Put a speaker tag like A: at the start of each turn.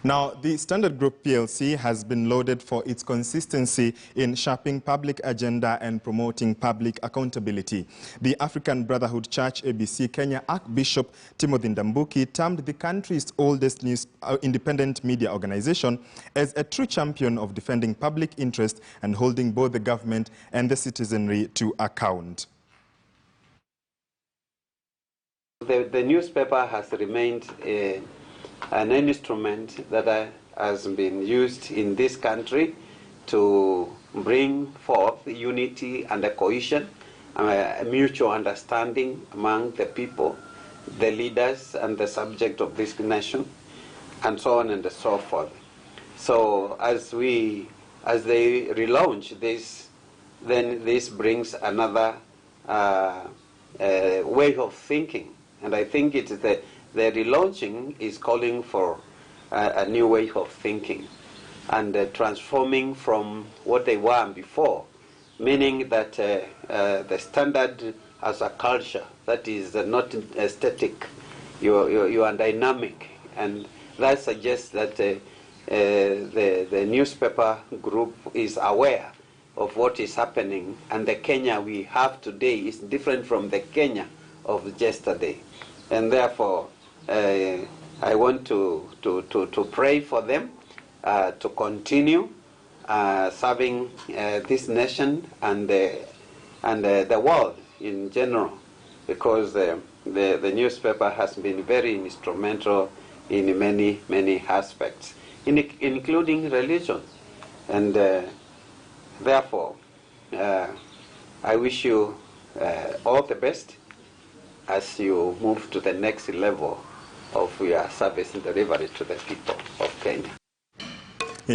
A: Now, the Standard Group PLC has been lauded for its consistency in shaping public agenda and promoting public accountability. The African Brotherhood Church ABC Kenya Archbishop Timothy Ndambuki termed the country's oldest independent media organization as a true champion of defending public interest and holding both the government and the citizenry to account.
B: The newspaper has remained an instrument that has been used in this country to bring forth unity and a cohesion, a mutual understanding among the people, the leaders and the subject of this nation, and so on and so forth. So as they relaunch this, then this brings another way of thinking. And I think it's the relaunching is calling for a new way of thinking and transforming from what they were before, meaning that the Standard as a culture that is not static, you are dynamic, and that suggests that the newspaper group is aware of what is happening, and the Kenya we have today is different from the Kenya of yesterday. And therefore, I want to pray for them to continue serving this nation and the world in general, because the newspaper has been very instrumental in many aspects, including religion. And therefore, I wish you all the best as you move to the next level of your service and delivery to the people of